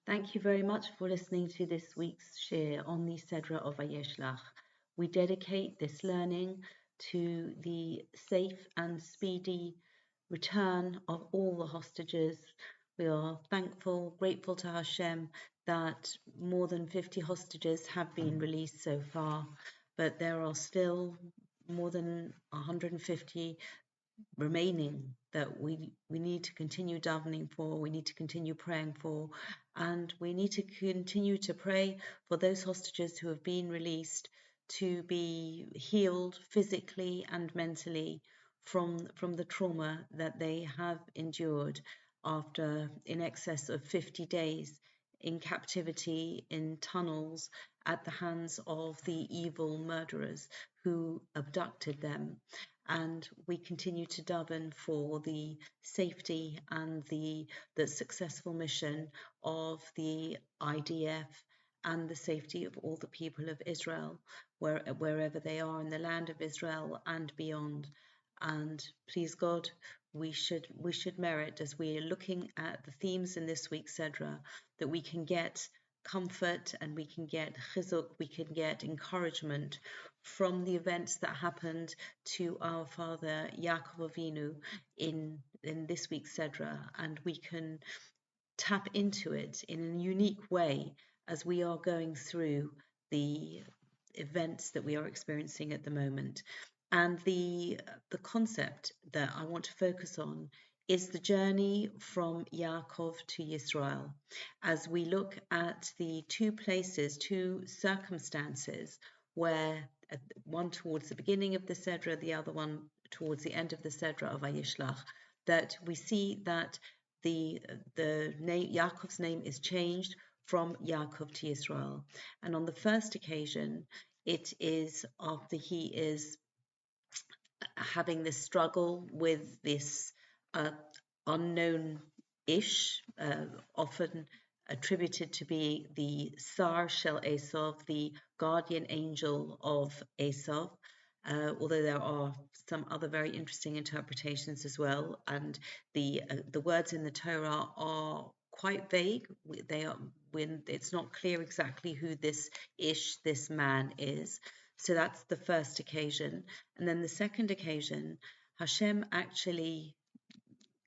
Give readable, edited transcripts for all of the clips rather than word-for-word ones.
Thank you very much for listening to this week's share on the Sedra of Vayishlach. We dedicate this learning to the safe and speedy return of all the hostages. We are thankful, grateful to Hashem that more than 50 hostages have been released so far, but there are still more than 150 remaining that we need to continue davening for, we need to continue praying for, and we need to continue to pray for those hostages who have been released to be healed physically and mentally from the trauma that they have endured after in excess of 50 days in captivity in tunnels at the hands of the evil murderers who abducted them. And we continue to daven for the safety and the successful mission of the IDF and the safety of all the people of Israel, wherever they are in the land of Israel and beyond. And please God, we should merit, as we are looking at the themes in this week's Sedra, that we can get comfort and we can get chizuk, we can get encouragement from the events that happened to our father Yaakov Avinu in this week's Sedra, and we can tap into it in a unique way as we are going through the events that we are experiencing at the moment. And the concept that I want to focus on is the journey from Yaakov to Yisrael, as we look at the two places, two circumstances, where one towards the beginning of the Sedra, the other one towards the end of the Sedra of Vayishlach, that we see that the name Yaakov's name is changed from Yaakov to Yisrael. And on the first occasion, it is after he is having this struggle with this unknown Ish, often attributed to be the Sar Shel Esav, the guardian angel of Esav, although there are some other very interesting interpretations as well, and the words in the Torah are quite vague. They are, when it's not clear exactly who this Ish, this man is. So that's the first occasion. And then the second occasion, Hashem actually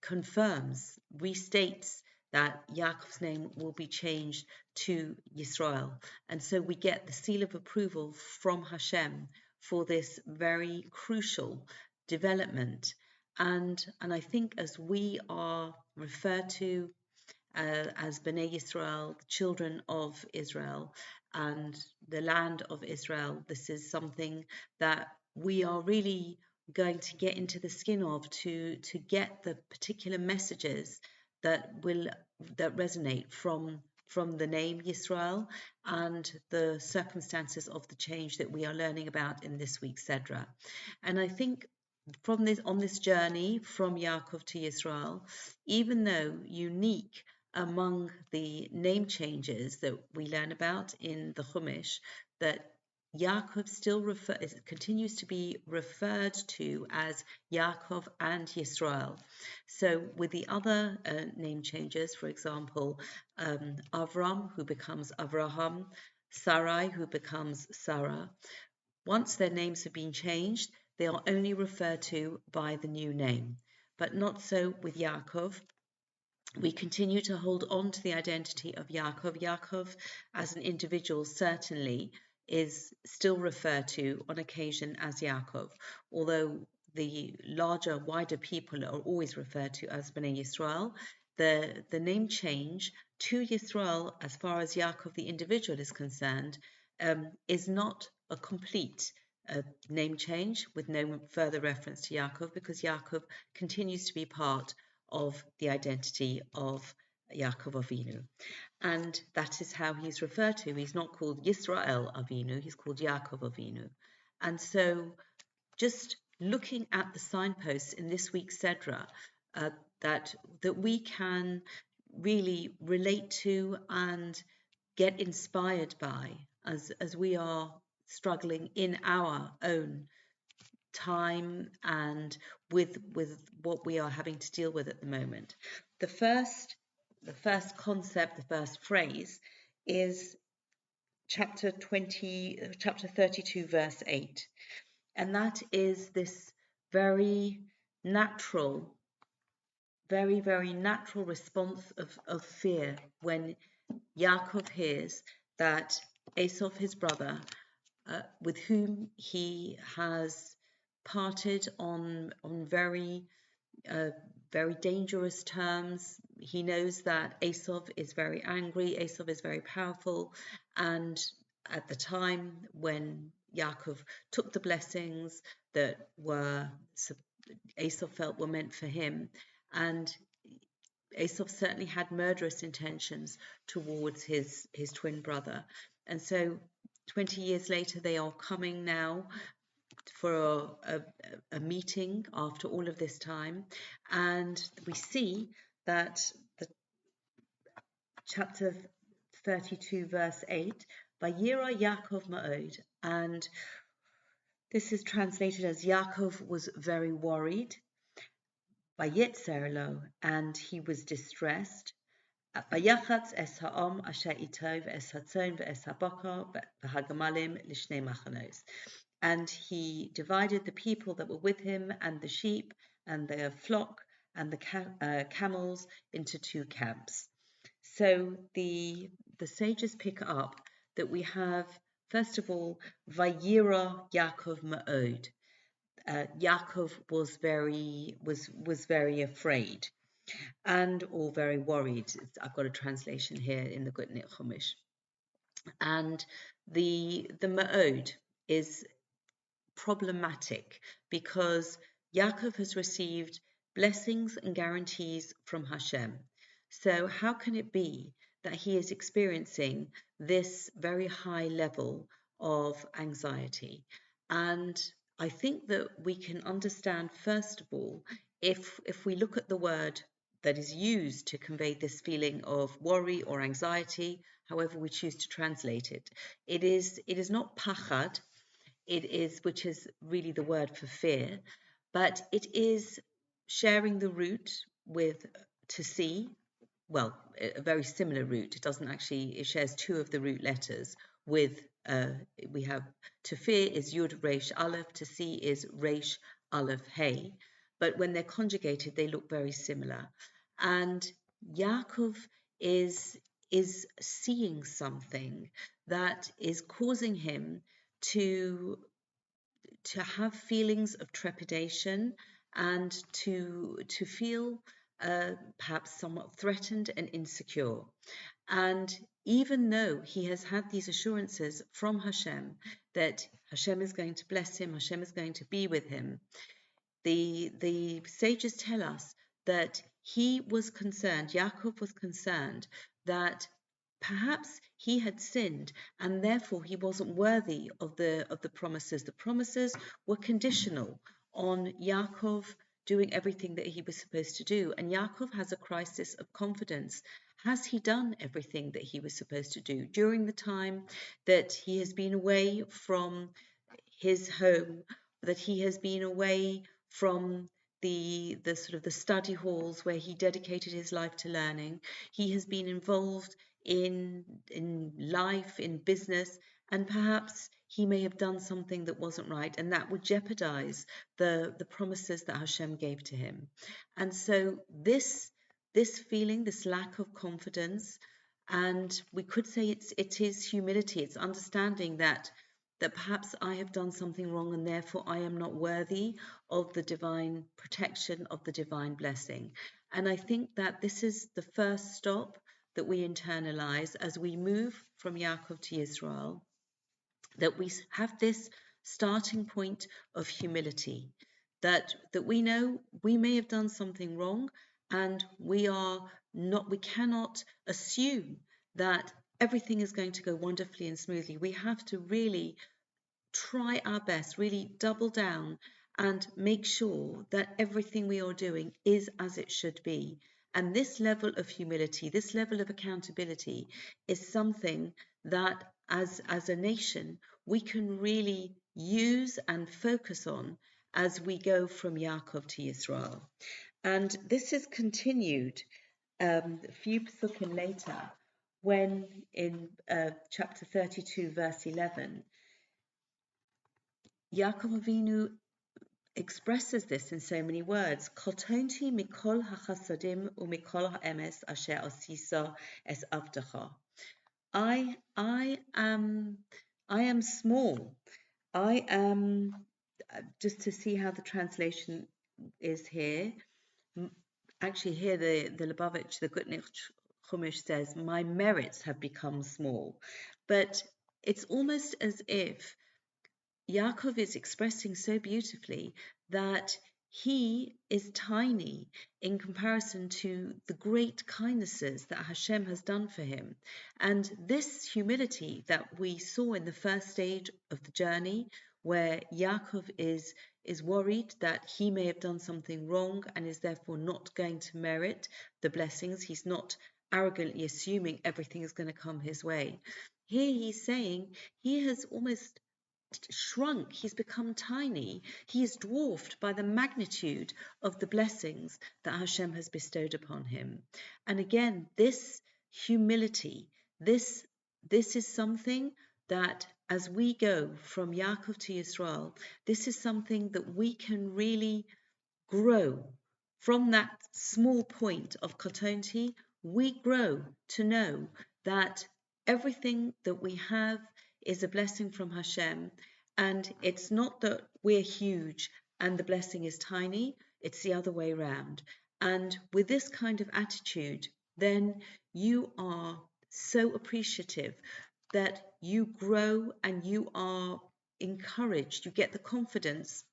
confirms, restates that Yaakov's name will be changed to Yisrael. And so we get the seal of approval from Hashem for this very crucial development. And I think as we are referred to as Bnei Yisrael, children of Israel, and the land of Israel, this is something that we are really going to get into the skin of to get the particular messages that resonate from the name Yisrael and the circumstances of the change that we are learning about in this week's Sedra. And I think on this journey from Yaakov to Yisrael, even though unique among the name changes that we learn about in the Chumash, that Yaakov still continues to be referred to as Yaakov and Yisrael. So with the other name changes, for example, Avram, who becomes Avraham, Sarai, who becomes Sarah, once their names have been changed, they are only referred to by the new name. But not so with Yaakov. We continue to hold on to the identity of Yaakov. Yaakov, as an individual, certainly is still referred to on occasion as Yaakov, although the larger, wider people are always referred to as Bnei Yisrael. The name change to Yisrael, as far as Yaakov the individual is concerned, is not a complete name change with no further reference to Yaakov, because Yaakov continues to be part of the identity of Yaakov Avinu. And that is how he's referred to. He's not called Yisrael Avinu, he's called Yaakov Avinu. And so just looking at the signposts in this week's Sedra that we can really relate to and get inspired by as we are struggling in our own time and with what we are having to deal with at the moment. The first first concept, the first phrase, is chapter 32, verse 8. And that is this very natural, very natural response of fear when Yaakov hears that Esau, his brother, with whom he has parted on very dangerous terms. He knows that Esau is very angry, Esau is very powerful, and at the time when Yaakov took the blessings that Esau felt were meant for him, and Esau certainly had murderous intentions towards his twin brother. And so 20 years later, they are coming now for a meeting after all of this time, and we see that the chapter 32, verse 8, Vayira Yaakov ma'od, and this is translated as Yaakov was very worried, Vayetzer lo, and he was distressed, Vayachatz es ha'om asher ito ve'es hatzon ve'es ha'bakar v'hagamalim lishnei machanos. And he divided the people that were with him and the sheep and the flock and the camels into two camps. So the sages pick up that we have, first of all, Vayira Yaakov ma'od. Yaakov was very afraid and or very worried. I've got a translation here in the Gutnit Chumash. And the ma'od is problematic because Yaakov has received blessings and guarantees from Hashem. So how can it be that he is experiencing this very high level of anxiety? And I think that we can understand, first of all, if we look at the word that is used to convey this feeling of worry or anxiety, however we choose to translate it, it is not pachad, which is really the word for fear, but it is sharing the root with to see, well, a very similar root. It shares two of the root letters with, we have to fear is Yud Resh Aleph, to see is Resh Aleph Hey, but when they're conjugated, they look very similar. And Yaakov is seeing something that is causing him to have feelings of trepidation and to feel perhaps somewhat threatened and insecure. And even though he has had these assurances from Hashem that Hashem is going to bless him, Hashem is going to be with him, the sages tell us that he was concerned, Yaakov was concerned that perhaps he had sinned and therefore he wasn't worthy of the promises. The promises were conditional on Yaakov doing everything that he was supposed to do. And Yaakov has a crisis of confidence. Has he done everything that he was supposed to do during the time that he has been away from his home, that he has been away from the sort of the study halls where he dedicated his life to learning? He has been involved in life, in business, and perhaps he may have done something that wasn't right, and that would jeopardize the promises that Hashem gave to him. And so this feeling, this lack of confidence, and we could say it is humility, it's understanding that perhaps I have done something wrong and therefore I am not worthy of the divine protection, of the divine blessing. And I think that this is the first stop that we internalize as we move from Yaakov to Yisrael, that we have this starting point of humility, that we know we may have done something wrong, and we cannot assume that everything is going to go wonderfully and smoothly. We have to really try our best, really double down and make sure that everything we are doing is as it should be. And this level of humility, this level of accountability is something that as a nation we can really use and focus on as we go from Yaakov to Yisrael. And this is continued a few psukim later, when in chapter 32, verse 11, Yaakov Avinu expresses this in so many words. Kotonti mikol hachasadim umikol ha'emes asher osisa es avdecha. I am small. I am, just to see how the translation is here. Actually, here the Lubavitch, the Gutnick Chumash says, my merits have become small. But it's almost as if Yaakov is expressing so beautifully that he is tiny in comparison to the great kindnesses that Hashem has done for him. And this humility that we saw in the first stage of the journey, where Yaakov is worried that he may have done something wrong and is therefore not going to merit the blessings. He's not arrogantly assuming everything is going to come his way. Here he's saying he has almost shrunk, he's become tiny, he is dwarfed by the magnitude of the blessings that Hashem has bestowed upon him. And again, this humility, this is something that as we go from Yaakov to Yisrael, this is something that we can really grow. From that small point of Kotonti, we grow to know that everything that we have is a blessing from Hashem, and it's not that we're huge and the blessing is tiny, it's the other way around. And with this kind of attitude, then you are so appreciative that you grow and you are encouraged, you get the confidence.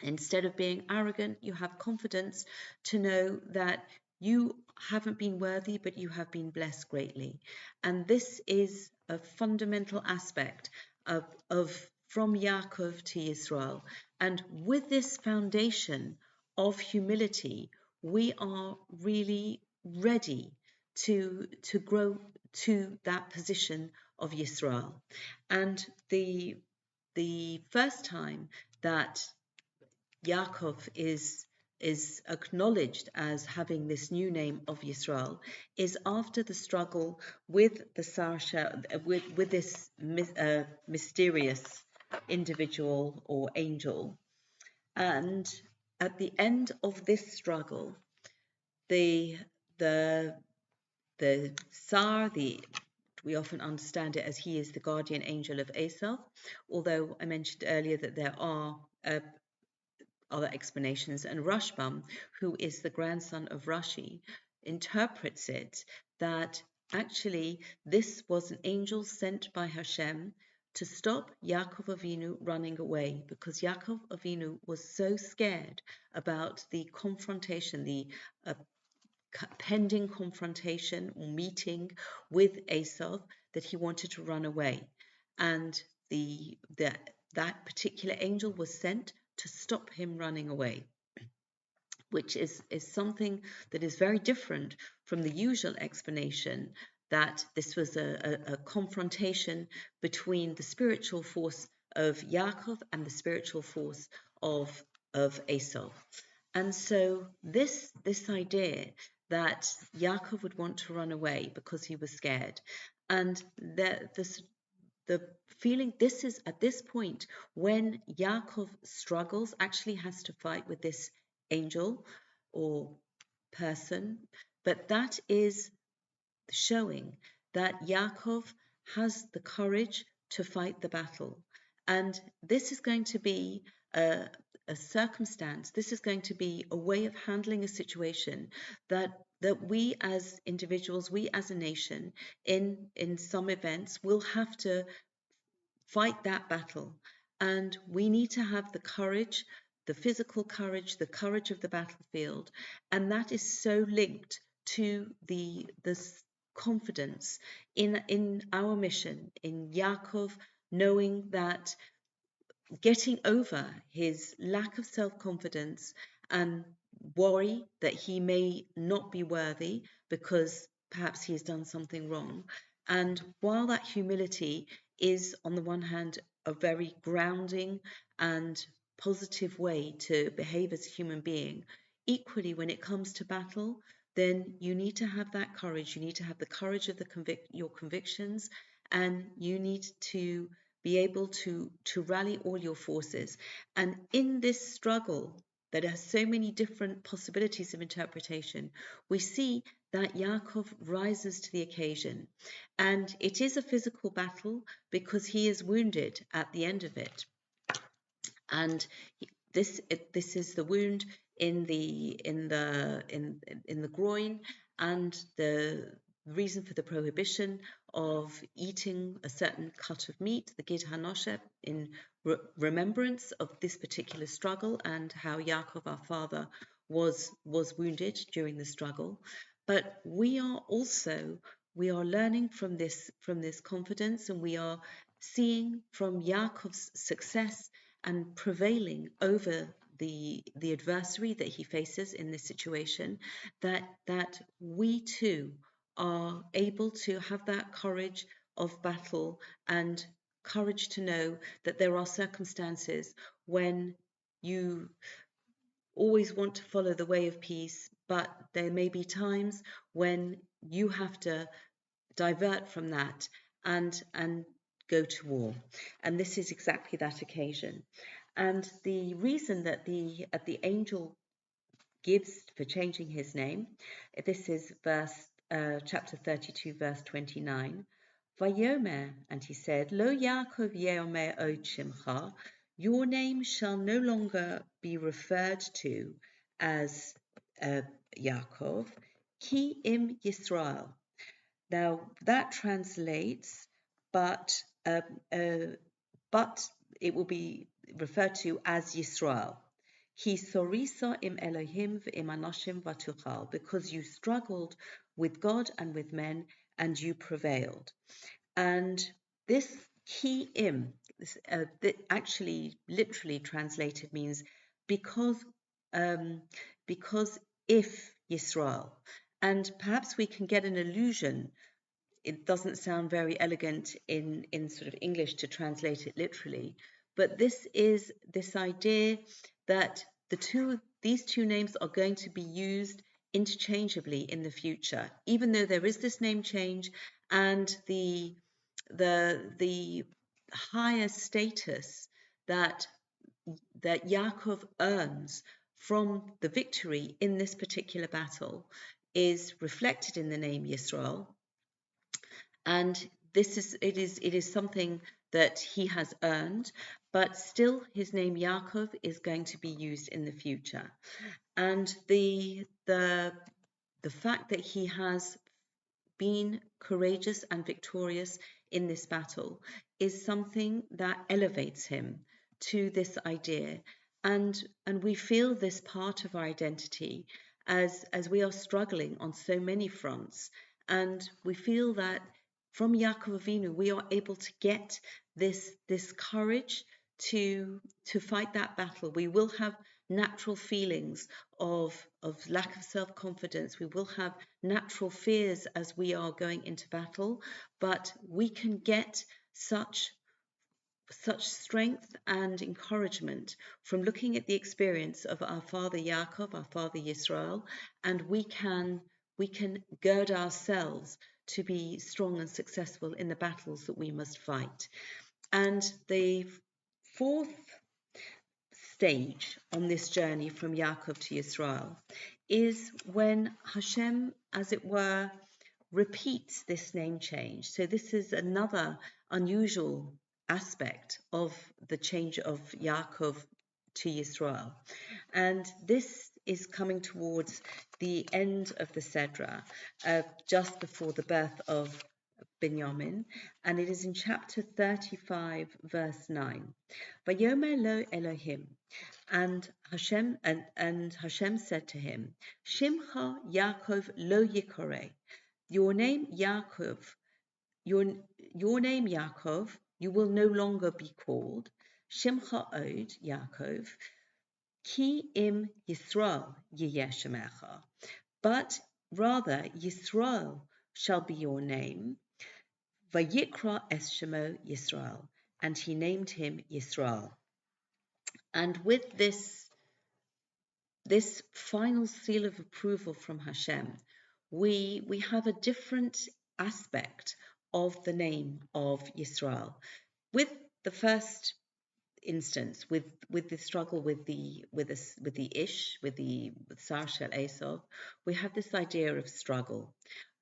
Instead of being arrogant, you have confidence to know that you haven't been worthy, but you have been blessed greatly. And this is a fundamental aspect of from Yaakov to Yisrael. And with this foundation of humility, we are really ready to grow to that position of Yisrael. And the first time that Yaakov is acknowledged as having this new name of Yisrael is after the struggle with the Sarsha, with this mysterious individual or angel. And at the end of this struggle, the Sar, we often understand it as he is the guardian angel of Esav, although I mentioned earlier that there are other explanations, and Rashbam, who is the grandson of Rashi, interprets it that actually this was an angel sent by Hashem to stop Yaakov Avinu running away, because Yaakov Avinu was so scared about the confrontation, the pending confrontation or meeting with Esav, that he wanted to run away. And that particular angel was sent to stop him running away, which is something that is very different from the usual explanation that this was a confrontation between the spiritual force of Yaakov and the spiritual force of Esav. And so this idea that Yaakov would want to run away because he was scared, and the feeling, this is at this point when Yaakov struggles, actually has to fight with this angel or person, but that is showing that Yaakov has the courage to fight the battle. And this is going to be a circumstance, this is going to be a way of handling a situation that we as individuals, we as a nation, in some events will have to fight that battle. And we need to have the courage, the physical courage, the courage of the battlefield. And that is so linked to the confidence in our mission, in Yaakov, knowing that getting over his lack of self-confidence and worry that he may not be worthy because perhaps he has done something wrong. And while that humility is, on the one hand, a very grounding and positive way to behave as a human being, equally when it comes to battle, then you need to have that courage. You need to have the courage of your convictions, and you need to be able to rally all your forces. And in this struggle that has so many different possibilities of interpretation, we see that Yaakov rises to the occasion. And it is a physical battle because he is wounded at the end of it. And this is the wound in the groin, and the reason for the prohibition of eating a certain cut of meat, the Gid Hanoshet, in remembrance of this particular struggle and how Yaakov, our father, was wounded during the struggle. But we are learning from this confidence, and we are seeing from Yaakov's success and prevailing over the adversary that he faces in this situation, that we too are able to have that courage of battle and courage to know that there are circumstances when you always want to follow the way of peace, but there may be times when you have to divert from that and go to war. And this is exactly that occasion. And the reason that the angel gives for changing his name, this is chapter 32, verse 29. Vayomer, and he said, Lo Yaakov yeomer od shimcha, your name shall no longer be referred to as Yaakov, ki im Yisrael. Now that translates, but it will be referred to as Yisrael. He sorisa im Elohim v'im anoshim v'tuchal, because you struggled with God and with men, and you prevailed. And this ki im, actually literally translated means because if Yisrael. And perhaps we can get an illusion. It doesn't sound very elegant in sort of English to translate it literally, but this is this idea that these two names are going to be used interchangeably in the future, even though there is this name change and the higher status that Yaakov earns from the victory in this particular battle is reflected in the name Yisrael. And it is something that he has earned, but still his name Yaakov is going to be used in the future. And the fact that he has been courageous and victorious in this battle is something that elevates him to this idea, and we feel this part of our identity as we are struggling on so many fronts, and we feel that from Yaakov Avinu we are able to get this courage to fight that battle. We will have natural feelings of lack of self-confidence. We will have natural fears as we are going into battle, but we can get such strength and encouragement from looking at the experience of our father Yaakov, our father Yisrael, and we can gird ourselves to be strong and successful in the battles that we must fight. And the fourth stage on this journey from Yaakov to Yisrael is when Hashem, as it were, repeats this name change. So this is another unusual aspect of the change of Yaakov to Yisrael. And this is coming towards the end of the Sedra, just before the birth of Binyamin, and it is in chapter 35, verse 9. Vayomer lo Elohim, and Hashem said to him, Shimcha Yaakov lo Yikore, your name Yaakov, you will no longer be called Shimcha Od Yaakov, Ki im Yisrael Yiyeshemecha, but rather Yisrael shall be your name. Vayikra es shemo Yisrael, and he named him Yisrael. And with this this final seal of approval from Hashem, we have a different aspect of the name of Yisrael. With the first instance, with the struggle with the Sar Shel Esau, we have this idea of struggle.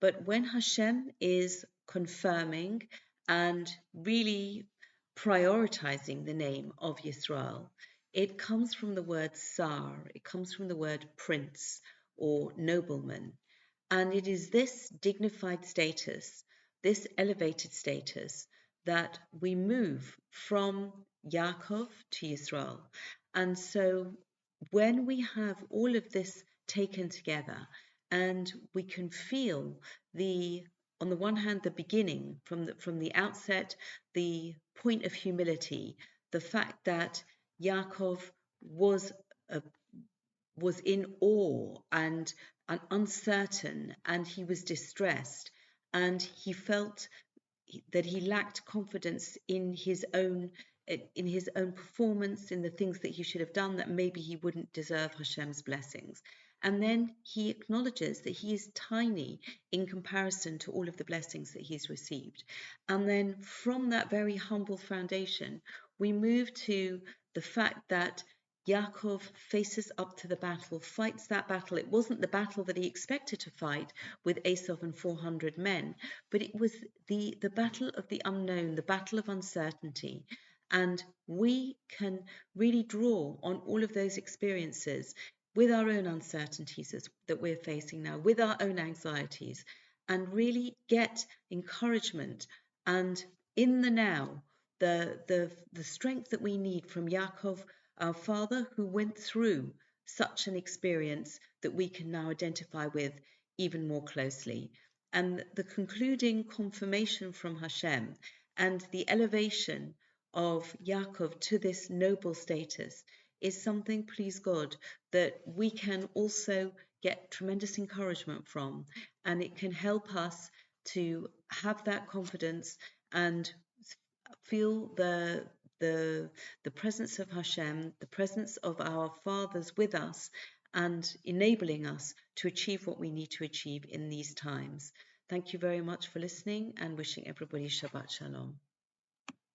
But when Hashem is confirming and really prioritizing the name of Yisrael, it comes from the word Sar, it comes from the word prince or nobleman. And it is this dignified status, this elevated status, that we move from Yaakov to Yisrael. And so when we have all of this taken together and we can feel on the one hand, the beginning from the outset, the point of humility, the fact that Yaakov was in awe and uncertain, and he was distressed, and he felt that he lacked confidence in his own performance, in the things that he should have done, that maybe he wouldn't deserve Hashem's blessings. And then he acknowledges that he is tiny in comparison to all of the blessings that he's received. And then from that very humble foundation, we move to the fact that Yaakov faces up to the battle, fights that battle. It wasn't the battle that he expected to fight with Esau and 400 men, but it was the battle of the unknown, the battle of uncertainty. And we can really draw on all of those experiences with our own uncertainties that we're facing now, with our own anxieties, and really get encouragement and in the now, the strength that we need from Yaakov, our father, who went through such an experience that we can now identify with even more closely. And the concluding confirmation from Hashem and the elevation of Yaakov to this noble status is something, please God, that we can also get tremendous encouragement from, and it can help us to have that confidence and feel the presence of Hashem, the presence of our fathers with us, and enabling us to achieve what we need to achieve in these times. Thank you very much for listening, and wishing everybody Shabbat Shalom.